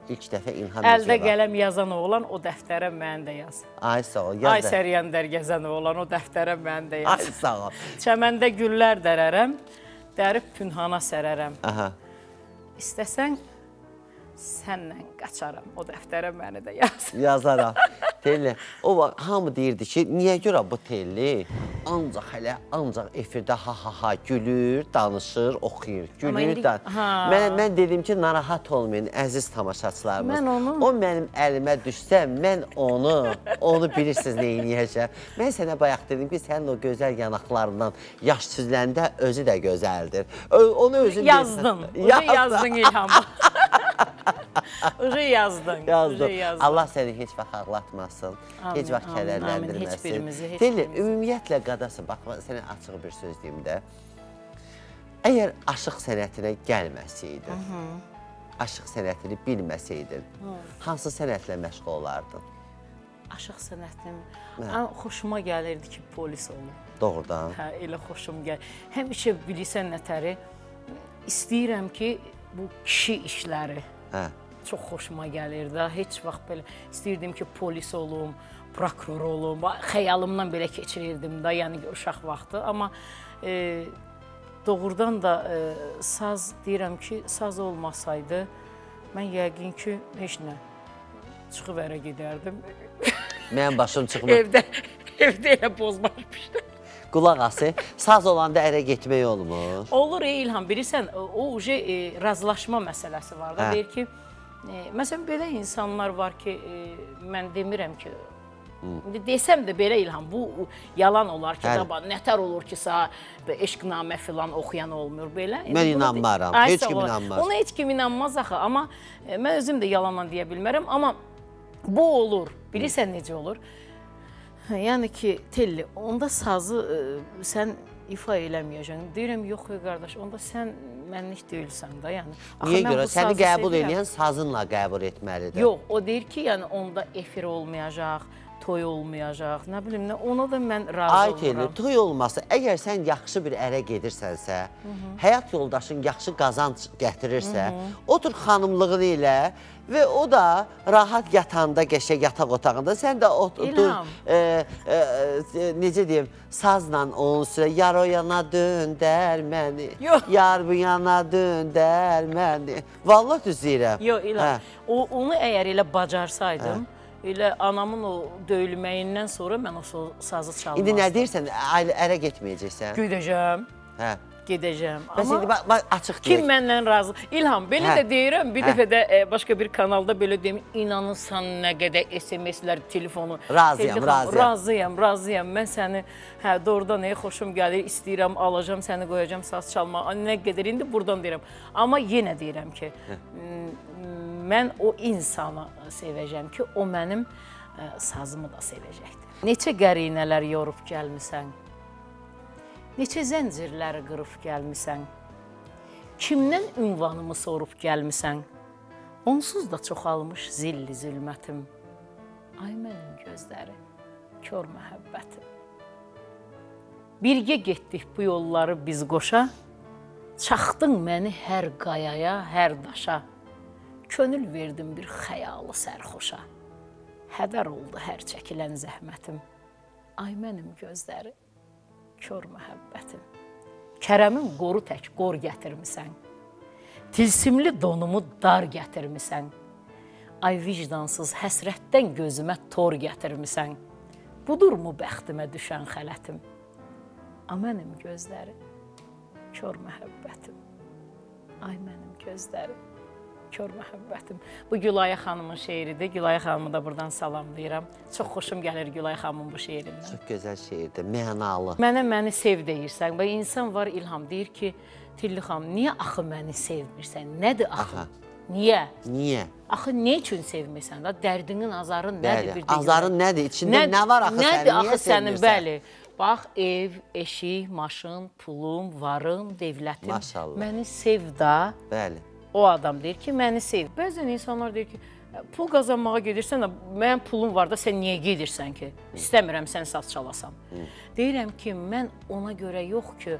ilk dəfə İlham Əldə qələm yazan oğlan o dəftərə məni də yaz. Ay sağ ol. Yaz Ay Səriyyəndər gəzən oğlan o dəftərə məni də yaz. Ay sağ ol. Çəməndə güllər dərərəm, dərib pünhana sərərəm. Aha. İstəsən, sənlə qaçaram, o dəftərə məni də yaz. Yazaram. Telli, o hamı deyirdi ki, niyə görə bu Telli ancaq efirdə ha gülür, danışır, oxuyur, gülür. Mən dedim ki, narahat olmayın, əziz tamaşaçılarımız. O mənim əlimə düşsə, mən onu bilirsiniz neyiniyəcəm. Mən sənə bayaq dedim ki, sənin o gözəl yanaqlarından yaş süzüləndə özü də gözəldir. Onu özün yazdın İlham. Ucu yazdın. Allah səni heç vaxt ağlatmasın, heç vaxt kədərləndirməsin. Telli, ümumiyyətlə qadası, bax, sənə açıq bir söz deyim də. Əgər aşıq sənətinə gəlməsəydin, aşıq sənətini bilməsəydin, hansı sənətlə məşğul olardın? Aşıq sənətim, xoşuma gəlirdi ki, polis olum. Doğrudan. Hə, elə xoşum gəlir. Həmişə bilirsən nətəri, istəyirəm ki, bu kişi işləri çox xoşuma gəlirdi. Heç vaxt belə istəyirdim ki, polis olum, prokuror olum. Xəyalımdan belə keçirirdim da, yəni uşaq vaxtı. Amma doğrudan da saz, deyirəm ki, saz olmasaydı, mən yəqin ki, heç nə, çıxıb ərə gedərdim. Mənim başım çıxmır. Evdə elə bozmamışdım. Qulaq ası, saz olanda ərə getmək olmur. Olur İlham, bilirsən, o razılaşma məsələsi var da, deyir ki, məsələn, belə insanlar var ki, mən demirəm ki, desəm də belə İlham, bu yalan olar ki, nətər olur ki, eşqnamə filan oxuyan olmuyor, belə. Mən inanmaram, heç kim inanmaz. Ona heç kim inanmaz axı, amma mən özüm də yalanla deyə bilmərəm, amma bu olur, bilirsən necə olur? Yəni ki, Telli, onda sazı sən ifa eləməyəcəksən. Deyirəm, yox, qardaş, onda sən mənlik deyilsən da, yəni. Niyə görə? Səni qəbul edən sazınla qəbul etməlidir. Yox, o deyir ki, yəni onda efir olmayacaq, toy olmayacaq, nə bilim, ona da mən razı olmuram. Ay Telli, toy olmasa, əgər sən yaxşı bir ərə gedirsənsə, həyat yoldaşın yaxşı qazanc gətirirsə, otur xanımlığını ilə və o da rahat yatanda, qəşəng yataq otağında, sən də otur, necə deyim, sazla onun sürə, yar o yana döndər məni, yar bu yana döndər məni. Vallahi düz deyirəm. Yox, İlham, onu əgər elə bacarsaydım, elə anamın o döyülməyindən sonra mən o sazı çalmazdım. İndi nə deyirsən, ərə getməyəcəksən? Gedəcəm, Hə. gedəcəm. Bəs indi açıq deyək. Kim məndən razı? İlham, belə də deyirəm, bir dəfə də başqa bir kanalda belə deyim, inanırsan nə qədər SMS-lər, telefonu. Razıyam. Mən səni, doğrudan xoşum gəlir, istəyirəm, alacam, səni qoyacam, saz çalmağa. Nə qədər, indi buradan deyirəm. Amma yenə deyirəm ki, mən o insanı sevəcəm ki, o mənim sazımı da sevəcəkdir. Neçə qərinələr yorub gəlmisən? Neçə zəncirləri qırıb gəlmisən? Kimdən ünvanımı sorub gəlmisən? Onsuz da çoxalmış zilli zülmətim. Ay mənim gözləri, kör məhəbbətim. Birgə getdik bu yolları biz qoşa, çaxdın məni hər qayaya, hər daşa. Könül verdim bir xəyalı sərxoşa. Hədər oldu hər çəkilən zəhmətim. Ay mənim gözləri, kör məhəbbətim. Kərəmin qoru tək qor gətirmisən. Tilsimli donumu dar gətirmisən. Ay vicdansız həsrətdən gözümə tor gətirmisən. Budurmu bəxtimə düşən xələtim? A mənim gözləri, kör məhəbbətim. Ay mənim gözləri, kör məhəbbətim. Bu Gülaya xanımın şeiridir. Gülaya xanımı da buradan salamlayıram. Çox xoşum gəlir Gülaya xanımın bu şeirindən. Çox gözəl şeirdir, mənalı. Mənə məni sev deyirsən. Və insan var, İlham deyir ki, Tilli xanım, niyə axı məni sevmirsən? Nədir axı? Niyə? Niyə? Axı nə üçün sevmirsən? Dərdinin, azarın nədir? Azarın nədir? İçində nə var axı sənin? Niyə sevmirsən? Bəli. Bax, ev, eşik, maşın, pulum, varım, devlətim. Maşallah. Məni sev da. Bəli. O adam deyir ki, məni sev. Bəzən insanlar deyir ki, pul qazanmağa gedirsən də, mənim pulum var da, sən niyə gedirsən ki? İstəmirəm, sən saz çalasan. Deyirəm ki, mən ona görə yox ki,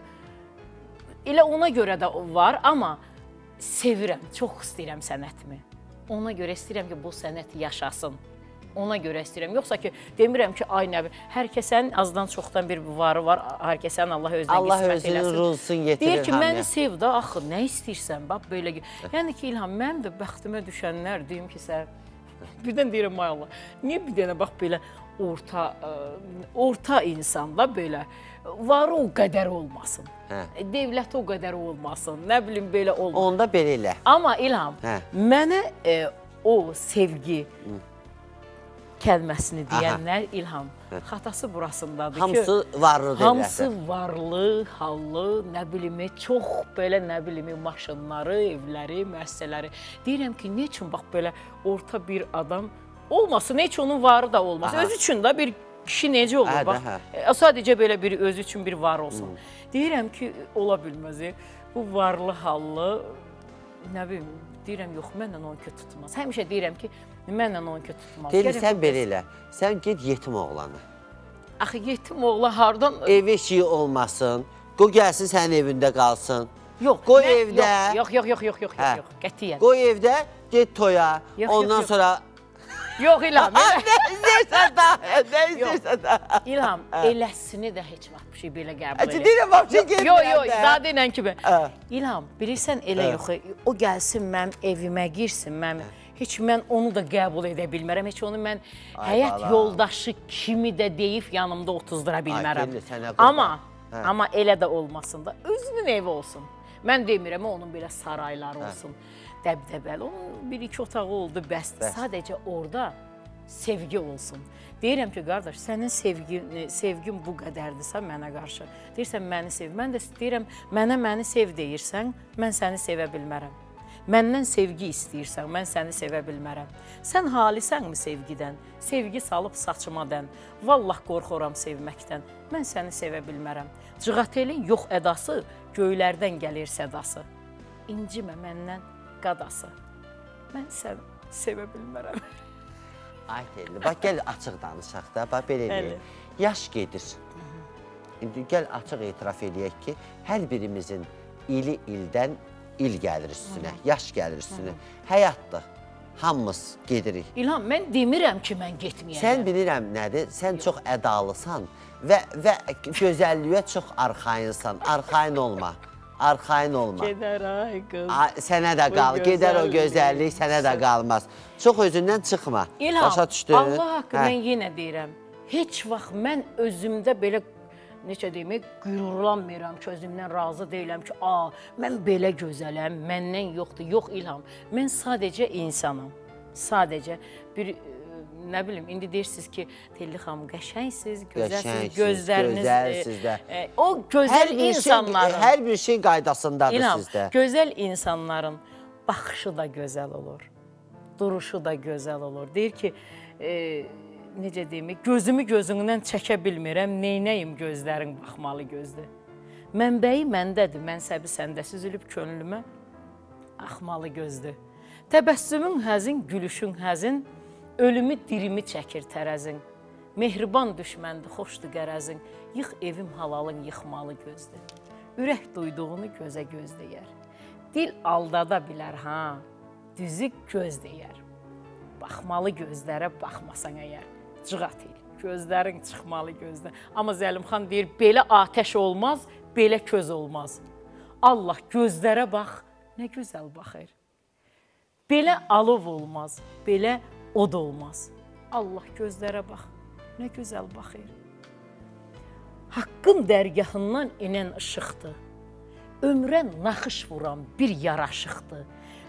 elə ona görə də var, amma sevirəm, çox istəyirəm sənətimi. Ona görə istəyirəm ki, bu sənət yaşasın. Ona görə istəyirəm. Yoxsa ki, demirəm ki, ay nəbi, hər kəsənin azdan çoxdan bir varı var, hər kəsənin Allah özünə qismət eləsin. Allah özünün ruzusunu yetirir. Deyir ki, məni sev da, axı, nə istəyirsən, bax, belə. Yəni ki, İlham, mən də bəxtimə düşənlər, deyim ki, sən, birdən deyirəm, ay Allah, niyə bir dənə, bax, belə orta insanda belə, varı o qədər olmasın, devləti o qədər olmasın, nə bilim, belə olmasın. Onda belə elə. Amma İlham, mənə o sevgi kəlməsini deyənlər İlham, xatası burasındadır ki, hamısı varlıdır. Hamısı varlı, hallı, nə bilimi, çox belə, nə bilimi, maşınları, evləri, müəssisələri. Deyirəm ki, nə üçün bax belə orta bir adam olmasın, nə üçün onun varı da olmasın. Öz üçün də bir kişi necə olur, bax, sadəcə belə bir özü üçün bir var olsun. Deyirəm ki, ola bilməz, bu varlı, hallı, nə bilim, deyirəm, yox, mənlə onunki tutmaz. Həmişə deyirəm ki, mənlə onunki tutmaz. Deyil, sən belə elə, sən get yetim oğlanı. Axı, yetim oğlan hardan? Ev eşiyi olmasın, qoy gəlsin sənin evində qalsın. Yox, qoy evdə. Yox, qətiyyən. Qoy evdə, get toya, ondan sonra... Yox, İlham. Nə istəyirsən daha? İlham, eləsini də heç vaxt bir şey belə qəbul edir. Deyirəm, vapşı gelmirəm də. Yox, daha deyilən kimi. İlham, bilirsən elə yox, o gəlsin mənim evimə girsin, heç mən onu da qəbul edə bilmərəm, heç onu mən həyat yoldaşı kimi də deyib yanımda otuzdıra bilmərəm. Amma elə də olmasın da, özünün evi olsun. Mən demirəm, onun belə sarayları olsun, dəbdəbəli. Onun bir-iki otağı oldu, bəsdir. Sadəcə orada sevgi olsun. Deyirəm ki, qardaş, sənin sevgin bu qədərdirsə mənə qarşı. Deyirsən, məni sev. Mən də deyirəm, məni sev deyirsən, mən səni sevə bilmərəm. Məndən sevgi istəyirsən, mən səni sevə bilmərəm. Sən halisənmi sevgidən? Sevgi salıb saçıma dən. Vallah qorxuram sevməkdən. Mən səni sevə bilmərəm. Cığatelin yox ədası, göylərdən gəlir sədası. İncimə məndən qadası. Mən səni sevə bilmərəm. Ay Telli, bax gəl açıq danışaq da, bax belə eləyək. Yaş gedir. İndi gəl açıq etiraf eləyək ki, hər birimizin ildən il gəlir üstünə, yaş gəlir üstünə. Həyatdır, hamımız gedirik. İlham, mən demirəm ki, mən getməyəm. Sən bilirəm nədir, sən çox ədalısan və gözəlliyə çox arxayınsan, arxayın olma. arxain olma. Gedər ay qız. Sənə də qal, gedər o gözəllik, sənə də qalmaz. Çox özündən çıxma. İlham, Başa düşdün? Allah haqqı mən yenə deyirəm. Heç vaxt mən özümdə belə, necə deyim, qürurlanmıram ki, özümdən razı deyiləm ki, mən belə gözələm, məndən yoxdur. Yox İlham, mən sadəcə insanam. Sadəcə bir, nə bilim, indi deyirsiniz ki, Telli xanım, qəşəngsiniz, gözəlsiniz, gözləriniz, o gözəl insanların. Hər bir şey qaydasındadır İlham, sizdə. gözəl insanların baxışı da gözəl olur, duruşu da gözəl olur. Deyir ki, necə deyim, gözümü gözündən çəkə bilmirəm, neynəyim gözlərin baxmalı gözdür. Mənbəyi məndədir, mənsəbi səndə süzülüb könlümə, axmalı gözdür. Təbəssümün həzin, gülüşün həzin, ölümü dirimi çəkir tərəzin. Mehriban düşməndir, xoşdur qərəzin, yıx evim halalın yıxmalı gözdür. Ürək duyduğunu gözə göz deyər. Dil aldada bilər, düzü göz deyər. Baxmalı gözlərə baxmasan əgər, cığat el, gözlərin çıxmalı gözdən. Amma Zəlimxan deyir, belə atəş olmaz, belə köz olmaz. Allah gözlərə bax, nə gözəl baxır. Belə alov olmaz, belə od olmaz. Allah gözlərə bax, nə gözəl baxır. Haqqın dərgahından inən işıqdır. Ömrə naxış vuran bir yaraşıqdır.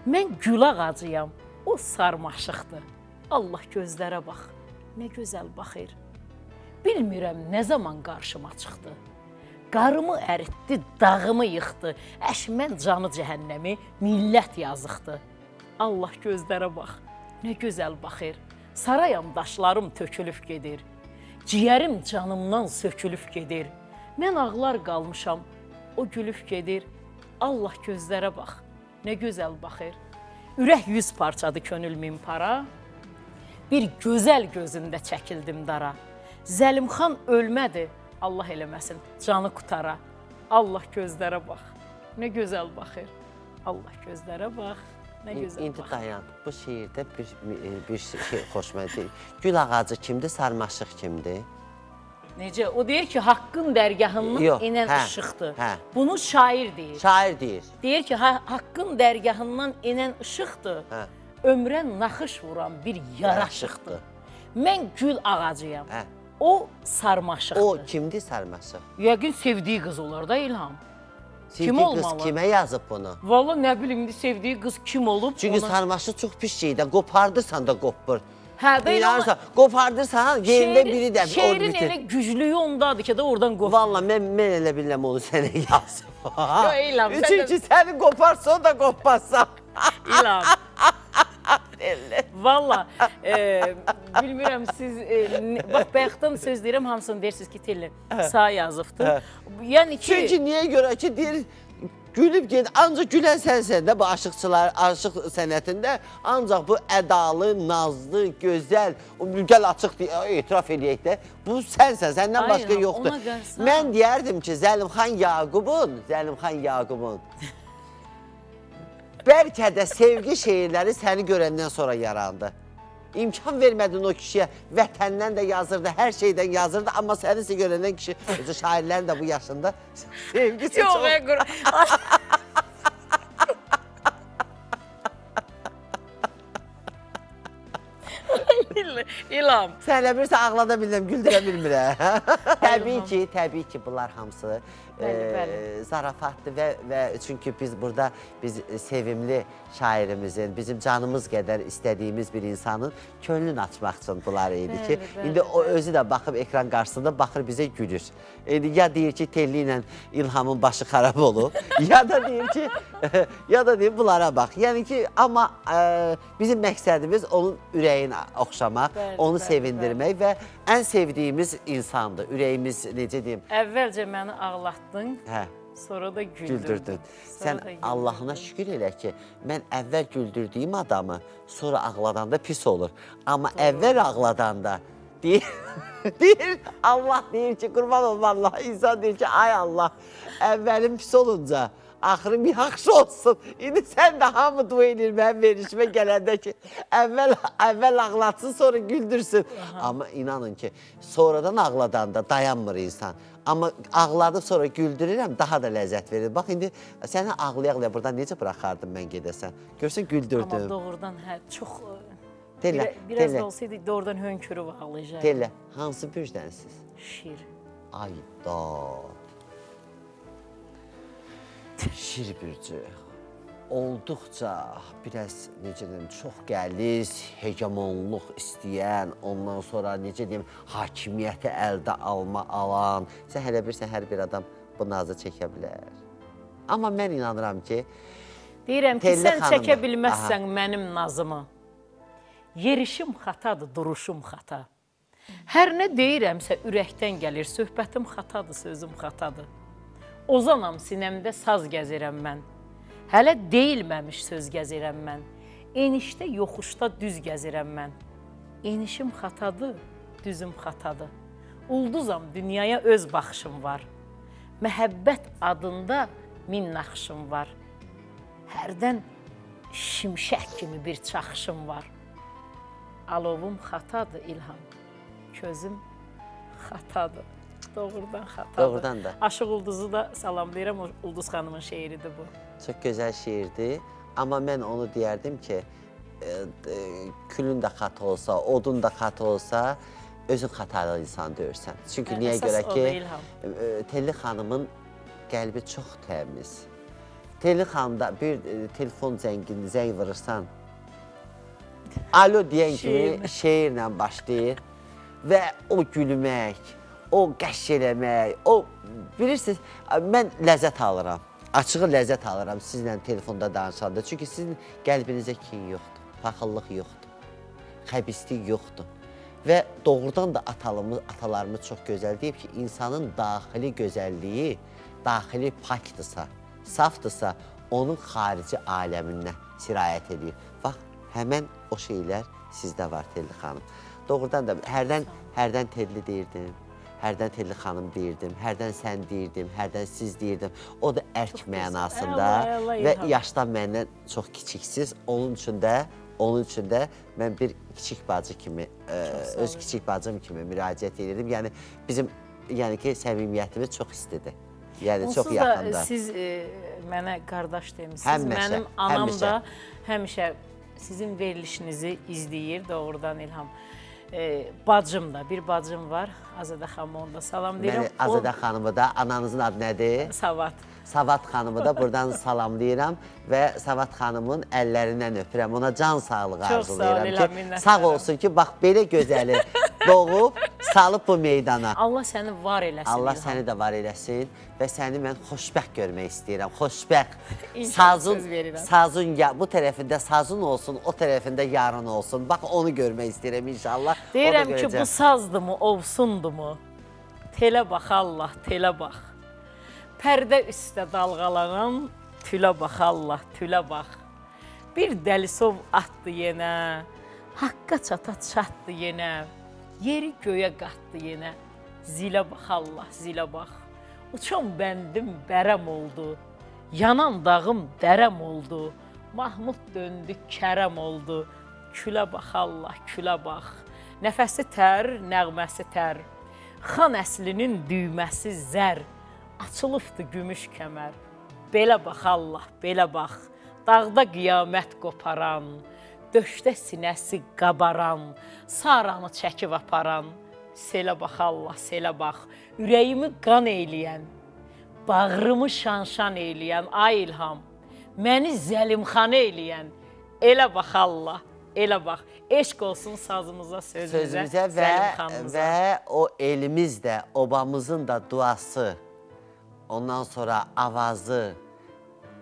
Mən gül ağacıyam, o sarmaşıqdır. Allah gözlərə bax, nə gözəl baxır. Bilmirəm nə zaman qarşıma çıxdı. Qarımı əritdi, dağımı yıxdı. Mən canı cəhənnəmi, millət yazıqdır. Allah gözlərə bax, nə gözəl baxır. Sarayam daşlarım tökülüb gedir. Ciyərim canımdan sökülüb gedir. Mən ağlar qalmışam, o gülüb gedir. Allah gözlərə bax, nə gözəl baxır. Ürək 100 parçadır, könül 1000 para. Bir gözəl gözündə çəkildim dara. Zəlimxan ölmədi, Allah eləməsin, canı qutara. Allah gözlərə bax, nə gözəl baxır. Allah gözlərə bax, nə gözəl baxır. İndi dayan, bu şeirdə bir şey xoşuma deyil. Gül ağacı kimdir, sarmaşıq kimdir? Necə? O deyir ki, haqqın dərgahından inən işıqdır. Bunu şair deyir. Şair deyir. Deyir ki, haqqın dərgahından inən işıqdır. Ömrə naxış vuran bir yaraşıqdır. Mən gül ağacıyam. O sarmaşıqdır. O kimdir sarmaşıq? Yəqin sevdiyi qız olar da İlham. Sevdiyi qız kimə yazıb bunu? Valla nə bilim, sevdiyi qız kim olub? Çünki sarmaşıq çox pis şeydir. Qopardırsan da qopur. Hə, deyil. Qopardırsan, yerində biri də şeirin elə güclüyü ondadır ki, oradan qopur. Valla mən elə biləm onu sənə yazıb. İlham, çünki səni qoparsa o da qopparsa. İlham. Valla, bilmirəm siz, bax, bayaqdan söz deyirəm, hamısını deyirsiniz ki, Telli sağ yazıbdır. Yəni ki... Çünki niyə görə ki, deyir, gülüb ged, ancaq gülən sənsən də bu aşıqçılar, aşıq sənətində ancaq bu ədalı, nazlı, gözəl, gəl açıq etiraf edək də, bu sənsən, səndən başqa yoxdur. Mən deyərdim ki, Zəlimxan Yaqubun bəlkə də sevgi şeirləri səni görəndən sonra yarandı. İmkan vermədin o kişiyə, vətəndən də yazırdı, hər şeydən yazırdı, amma səni görəndən kişi, özü şairlərin də bu yaşında sevgisi çox... İlham. Sən elə bilirsən, ağlada bilirəm, güldürə bilmirəm. Təbii ki, bunlar hamısı zarafatdır və çünki biz burada sevimli şairimizin, bizim canımız qədər istədiyimiz bir insanın könlünü açmaq üçün bunlar idi ki, indi o özü də baxıb ekran qarşısında baxır bizə gülür. Ya deyir ki, Telli ilə İlhamın başı xarab olub, ya da deyir bunlara bax. Yəni ki, amma bizim məqsədimiz onun ürəyini oxşamaq, onu sevindirmək və ən sevdiyimiz insandır, ürəyimiz, necə deyim? Əvvəlcə məni ağlatdın, sonra da güldürdün. Sən Allahına şükür elə ki, mən əvvəl güldürdüyüm adamı sonra ağladanda pis olur. Amma əvvəl ağladanda deyir, Allah deyir ki, qurban olma Allah, insan deyir ki, ay Allah, əvvəlim pis olunca axırım yaxşı olsun. İndi sən də hamı dua edir mənim verişimə gələndə ki, əvvəl ağlatsın, sonra güldürsün. Amma inanın ki, sonradan ağladanda dayanmır insan. Amma ağladıb sonra güldürürəm, daha da ləzzət verir. Bax, indi səni ağlaya-ağlaya buradan necə buraxardım mən gedəsən? Görsən, güldürdüm. Amma doğrudan çox... Delə, Biraz da olsaydı doğrudan hönkürüb ağlayacaqdı. Delə, hansı bürcdənsiz? Şir. Ay dad. Şir bürcü. Olduqca biraz, necə deyim, çox gəliz, hegemonluq istəyən, ondan sonra, necə deyim, hakimiyyəti əldə alan. Sən hələ bilirsən, hər bir adam bu nazı çəkə bilər. Amma mən inanıram ki... Deyirəm ki, sən çəkə bilməzsən mənim nazımı. Yerişim xatadır, duruşum xata. Hər nə deyirəmsə ürəkdən gəlir, söhbətim xatadır, sözüm xatadır. Ozanam sinəmdə saz gəzirəm mən. Hələ deyilməmiş söz gəzirəm mən. Enişdə, yoxuşda düz gəzirəm mən. Enişim xatadır, düzüm xatadır. Ulduzam, dünyaya öz baxışım var. Məhəbbət adında min naxışım var. Hərdən şimşək kimi bir çaxışım var. Alovum xatadır, İlham. Közüm xatadır. Doğrudan xatadır. Doğrudan da. Aşıq Ulduzu da salamlayıram, Ulduz xanımın şeiridir bu. Çox gözəl şeirdir. Amma mən onu deyərdim ki, külün də xata olsa, odun da xata olsa, özün xatalı insan deyirsən. Çünki niyə görə ki, Telli xanımın qəlbi çox təmiz. Telli xanımda bir telefon zəng vurursan, alo deyən kimi şeirlə başlayır və o gülmək, o qəş eləmək, o bilirsiniz, mən ləzzət alıram, açığı ləzzət alıram sizlə telefonda danışanda. Çünki sizin qəlbinizə kin yoxdur, paxıllıq yoxdur, xəbislik yoxdur. Və doğrudan da atalarımız çox gözəl deyib ki, insanın daxili gözəlliyi, daxili pakdırsa, safdırsa, onun xarici aləminə sirayət edir. Bax, həmən o şeylər sizdə var, Telli xanım. Doğrudan da hərdən Telli deyirdim, hərdən Telli xanım deyirdim, hərdən sən deyirdim, hərdən siz deyirdim. O da ərk mənasında və yaşdan məndən çox kiçiksiz. Onun üçün də mən bir kiçik bacı kimi, öz kiçik bacım kimi müraciət edirdim. Yəni, bizim səmimiyyətimiz çox istidir. Yəni, çox yaxında. Onsuz da siz mənə qardaş demişsiniz. Mənim anam da həmişə sizin verilişinizi izləyir, doğrudan İlham. Bacım da, bir bacım var, Azadə xanımı onda salamlayıram. Məni Azadə xanımı da, ananızın adı nədir? Savad. Savad xanımı da buradan salamlayıram və Savad xanımın əllərindən öpürəm. Ona can sağlığı arzulayıram ki, sağ olsun ki, bax, belə gözəli doğub, salıb bu meydana. Allah səni var eləsin. Allah səni də var eləsin və səni mən xoşbəxt görmək istəyirəm, xoşbəxt. Sazın, bu tərəfində sazın olsun, o tərəfində yarın olsun. Bax, onu görmək istəyirəm inşallah. Deyirəm ki, bu sazdır mı, ovsundur mu? Telə bax Allah, telə bax. Pərdə üstə dalğalanan, tülə bax Allah, tülə bax. Bir dəlisov atdı yenə, haqqa çatdı yenə, yeri göyə qatdı yenə. Zilə bax Allah, zilə bax. Uçan bəndim bərəm oldu, yanan dağım dərəm oldu. Mahmud döndü, kərəm oldu, külə bax Allah, külə bax. Nəfəsi tər, nəğməsi tər, xan əslinin düyməsi zər. Açılıbdı gümüş kəmər, belə bax Allah, belə bax. Dağda qiyamət qoparan, döşdə sinəsi qabaran, saranı çəkib aparan. Selə bax Allah, selə bax, ürəyimi qan eyləyən, bağrımı şan-şan eyləyən, ay İlham, məni zəlimxan eyləyən. Elə bax Allah, elə bax, eşq olsun sazımıza, sözümüzə, zəlimxanımıza. Və o elimiz də, obamızın da duası, ondan sonra avazı,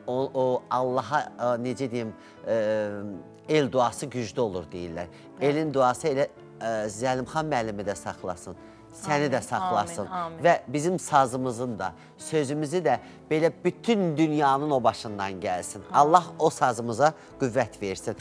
o Allaha, necə deyim, el duası güclü olur deyirlər. Elin duası elə Zəlimxan müəllimi də saxlasın, səni də saxlasın və bizim sazımızın da, sözümüzü də belə bütün dünyanın o başından gəlsin. Allah o sazımıza qüvvət versin.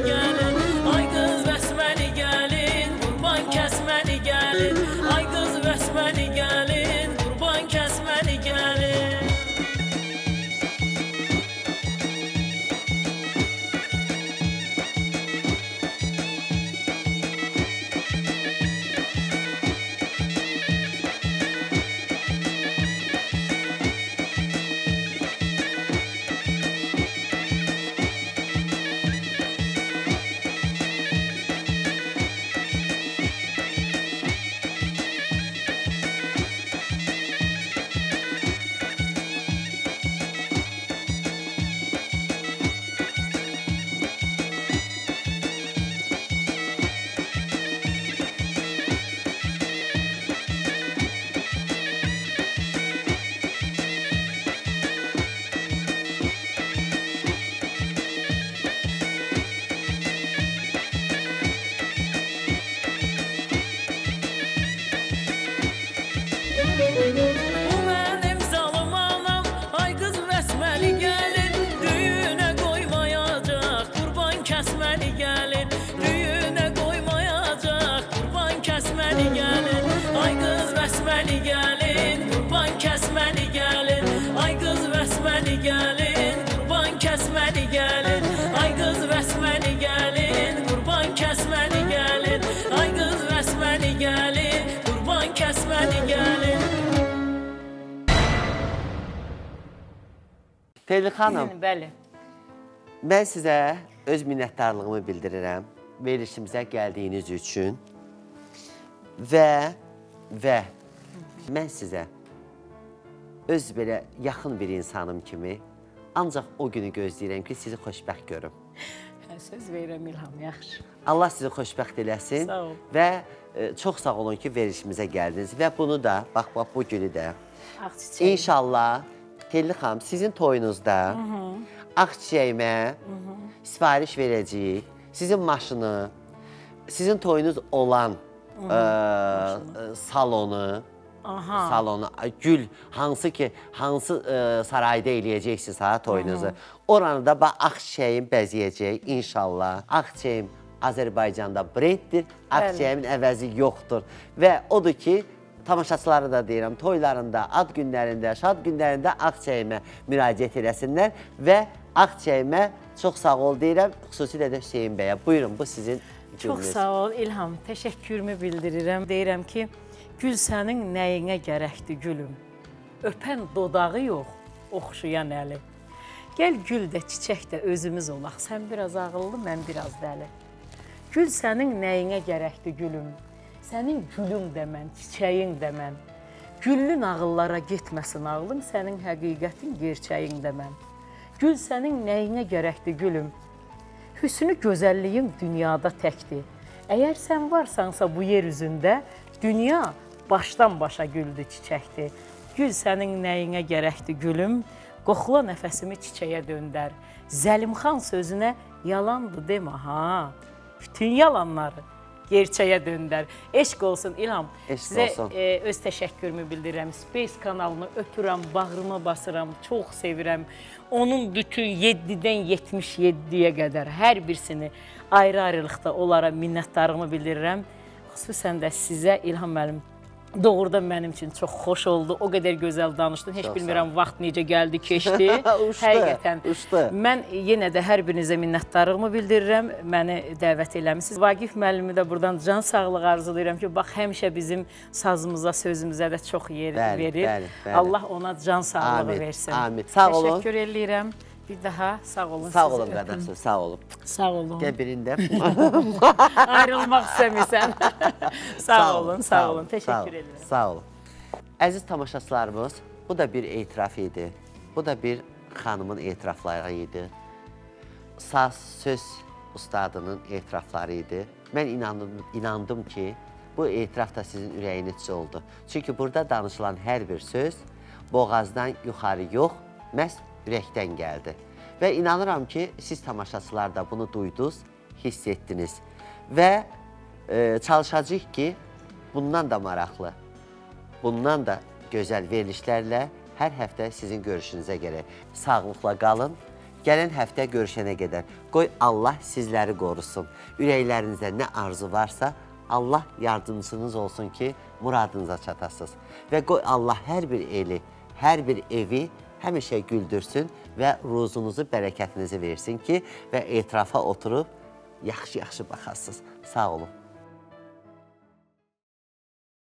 gəlin. Ay qız vəsməni gəlin, qurban kəsməni gəlin. Ay qız vəsməni gəlin, qurban kəsməni gəlin. Bu mənim zalım anam, ay qız vəsməli gəlin. Düyünə qoymayacaq, qurban kəsməli gəlin. Düyünə qoymayacaq, qurban kəsməli gəlin. Ay qız vəsməli gəlin, qurban kəsməli gəlin. Ay qız vəsməli gəlin, qurban kəsməli gəlin. Ay qız vəsməli gəlin, qurban kəsməli gəlin. Ay qız vəsməli gəlin, qurban kəsməli gəlin. Telli xanım, Bəli. mən sizə öz minnətdarlığımı bildirirəm verilişimizə gəldiyiniz üçün və mən sizə öz belə yaxın bir insanım kimi ancaq o günü gözləyirəm ki, sizi xoşbəxt görüm. Söz verirəm İlham, yaxşı. Allah sizi xoşbəxt eləsin Sağ ol. və çox sağ olun ki, verilişimizə gəldiniz və bunu da, bax bu günü də Ağ çiçək. İnşallah Telli xanım sizin toyunuzda ağ çiçəyimə sifariş verəcəyik. Sizin maşını, sizin toyunuz olan salonu, gül hansı sarayda eləyəcəksiniz ha toyunuzu. Oranı da bax ağ çiçəyim bəzəyəcək inşallah. Ağ çiçəyim Azərbaycanda brenddir, ağ çiçəyimin əvəzi yoxdur və odur ki, tamaşaçıları da deyirəm, toylarında, ad günlərində, şad günlərində ağ çiçəyimə müraciət eləsinlər və ağ çiçəyimə çox sağ ol deyirəm, xüsusilə də Hüseyin bəyə. Buyurun, bu sizin gününüz. Çox sağ ol İlham, təşəkkürümü bildirirəm. Deyirəm ki, gül sənin nəyinə gərəkdir gülüm? Öpən dodağı yox, oxşayan əli. Gəl gül də, çiçək də özümüz olaq. Sən biraz ağıllı, mən biraz dəli. Gül sənin nəyinə gərəkdir gülüm? Sənin gülün də mən, çiçəyin də mən. Güllü nağıllara getməsin ağlım, sənin həqiqətin, gerçəyin də mən. Gül sənin nəyinə gərəkdir gülüm? Hüsnü gözəlliyin dünyada təkdir. Əgər sən varsansa bu yer üzündə, dünya başdan başa güldü, çiçəkdir. Gül sənin nəyinə gərəkdir gülüm? Qoxula nəfəsimi çiçəyə döndər. Zəlimxan sözünə yalandı demə ha. Bütün yalanları gerçəyə döndər. Eşq olsun İlham. Sizə öz təşəkkürümü bildirirəm. Space kanalını öpürəm, bağrıma basıram, çox sevirəm. Onun bütün 7-dən 77-yə qədər hər birisini ayrı-ayrılıqda onlara minnətdarlığımı bildirirəm. Xüsusən də sizə İlham müəllim doğrudan mənim üçün çox xoş oldu. O qədər gözəl danışdın. Heç bilmirəm vaxt necə gəldi, keçdi. Həqiqətən. Mən yenə də hər birinizə minnətdarlığımı bildirirəm. Məni dəvət eləmişsiniz. Vaqif müəllimi də buradan can sağlığı arzulayıram ki, bax həmişə bizim sazımıza, sözümüzə də çox yer verir. Allah ona can sağlığı versin. Amin. Sağ olun. Təşəkkür eləyirəm. Bir daha sağ olun. Sağ olun qardaşlar, sağ olun. Sağ olun. Gəl birində. Ayrılmaq istəmirsən. Sağ olun, sağ olun. Təşəkkür edirəm. Sağ olun. Əziz tamaşaçılarımız, bu da bir etiraf idi. Bu da bir xanımın etirafları idi. Saz, söz ustadının etirafları idi. Mən inandım ki, bu etiraf da sizin ürəyinizcə oldu. Çünki burada danışılan hər bir söz boğazdan yuxarı yox, məhz ürəkdən gəldi. Və inanıram ki, siz tamaşaçılar da bunu duydunuz, hiss etdiniz. Və çalışacağıq ki, bundan da maraqlı, bundan da gözəl verilişlərlə hər həftə sizin görüşünüzə gələk. Sağlıqla qalın Gələn həftə görüşənə qədər qoy Allah sizləri qorusun. Ürəklərinizdə nə arzu varsa, Allah yardımcınız olsun ki, muradınıza çatasınız. Və qoy Allah hər bir eli, hər bir evi həmişə güldürsün və ruzunuzu, bərəkətinizi versin ki, və etirafa oturub yaxşı-yaxşı baxasınız. Sağ olun.